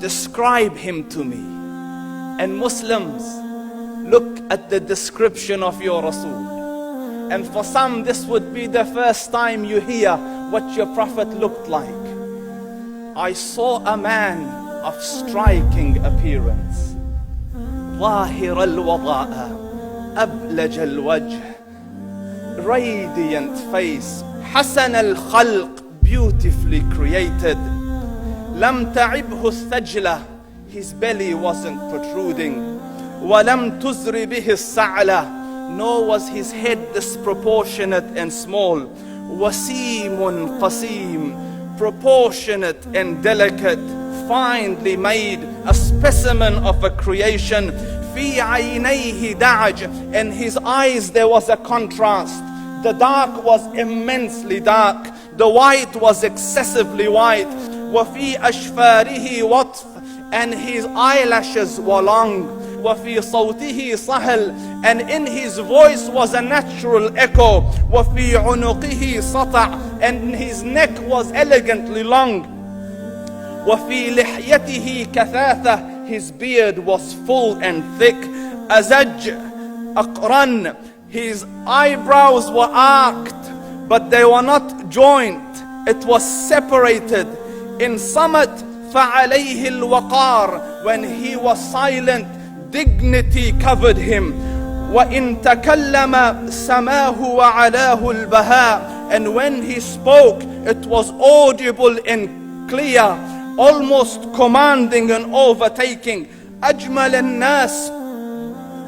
describe him to me. And Muslims, look at the description of your Rasul. And for some, this would be the first time you hear what your Prophet looked like. I saw a man of striking appearance. ظاهر الوضاء أبلج الوجه, radiant face, حسن الخلق, beautifully created. لم تعبه الثجلة, his belly wasn't protruding. ولم تزر به السعلة, nor was his head disproportionate and small. وسيم قسيم, proportionate and delicate, finely made, a specimen of a creation. في عينيه دعج, in his eyes there was a contrast. The dark was immensely dark, the white was excessively white. وفي أشفاره وطف, and his eyelashes were long. وفي صوته صهل, and in his voice was a natural echo. وفي عنقه سطع, and his neck was elegantly long. وفي لحيته كثاثة, his beard was full and thick. أزج أقرن, his eyebrows were arched, but they were not joined. It was separated. In summit فعليه الوقار, when he was silent, dignity covered him. وإن تكلم سماه وعلاه البهاء, and when he spoke, it was audible and clear, almost commanding and overtaking. أجمل الناس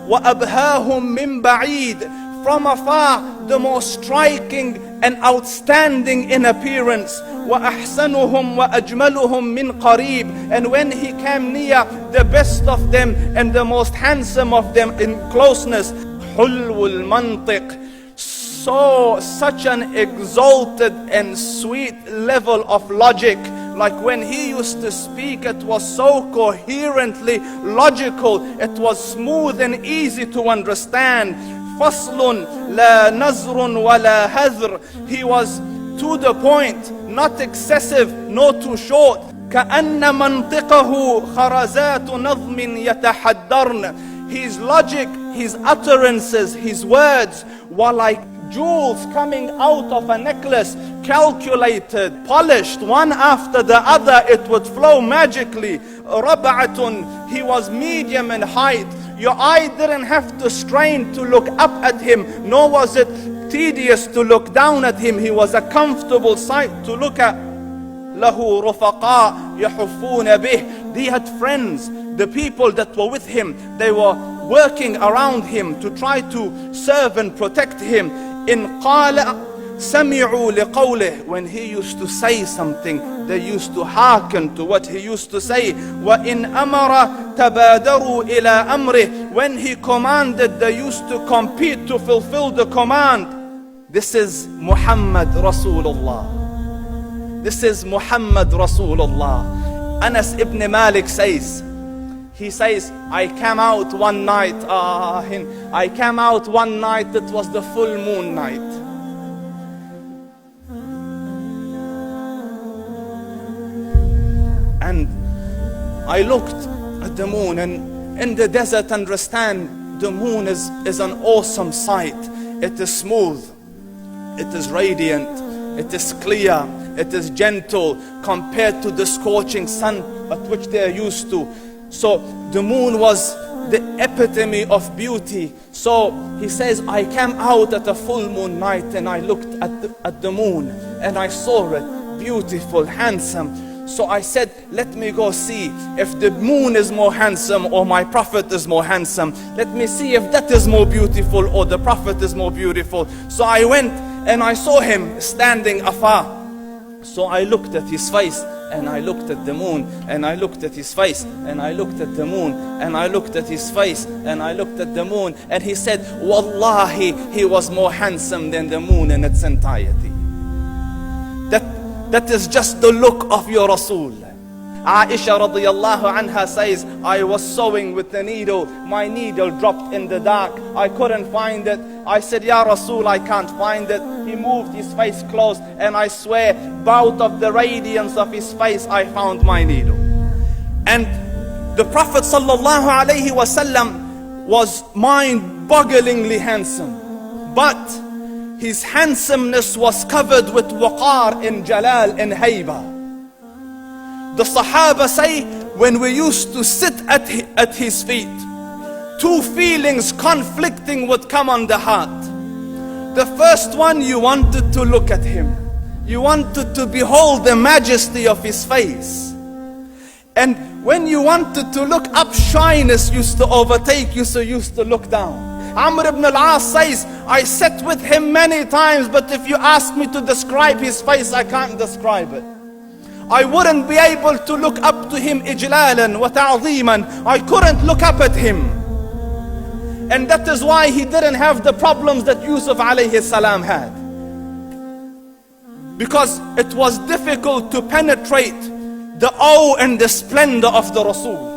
وأبهاهم من بعيد, from afar the most striking and outstanding in appearance. وأحسنهم وأجملهم من قريب, and when he came near, the best of them and the most handsome of them in closeness. حلو المنطق, such an exalted and sweet level of logic. Like when he used to speak, it was so coherently logical, it was smooth and easy to understand. فصل لا نزر ولا هذر, he was to the point, not excessive nor too short. كأن منطقه خرزات نظم يتحدرن, his logic, his utterances, his words were like jewels coming out of a necklace, calculated, polished, one after the other, it would flow magically. ربعة, he was medium in height. Your eye didn't have to strain to look up at him, nor was it tedious to look down at him. He was a comfortable sight to look at. له رفقاء يحفون به, he had friends, the people that were with him, they were working around him to try to serve and protect him. إن قال سمعوا لقوله, when he used to say something, they used to hearken to what he used to say. وإن أمر تبادروا إلى أمره, when he commanded, they used to compete to fulfill the command. This is Muhammad Rasulullah. This is Muhammad Rasulullah. Anas ibn Malik says, he says, I came out one night, it was the full moon night. And I looked at the moon, and in the desert, understand, the moon is an awesome sight. It is smooth, it is radiant, it is clear, it is gentle compared to the scorching sun at which they are used to. So the moon was the epitome of beauty. So he says, I came out at a full moon night and I looked at the moon and I saw it beautiful, handsome. So I said, let me go see if the moon is more handsome or my Prophet is more handsome. Let me see if that is more beautiful or the Prophet is more beautiful. So I went and I saw him standing afar. So I looked at his face and I looked at the moon, and I looked at his face and I looked at the moon, and I looked at his face and I looked at the moon, and he said, Wallahi, he was more handsome than the moon in its entirety. That is just the look of your Rasul. Aisha radiyallahu anha says, I was sewing with the needle, my needle dropped in the dark, I couldn't find it. I said, Ya Rasul, I can't find it. He moved his face close, and I swear, out of the radiance of his face, I found my needle. And the Prophet sallallahu alaihi wasallam was mind-bogglingly handsome, but his handsomeness was covered with waqar and jalal and hayba. The Sahaba say, when we used to sit at his feet, two feelings conflicting would come on the heart. The first one, you wanted to look at him. You wanted to behold the majesty of his face. And when you wanted to look up, shyness used to overtake you, so you used to look down. Amr ibn al-As says, I sat with him many times, but if you ask me to describe his face, I can't describe it. I wouldn't be able to look up to him ijlalan wa ta'zeeman. I couldn't look up at him. And that is why he didn't have the problems that Yusuf alayhi salam had. Because it was difficult to penetrate the awe and the splendor of the Rasul.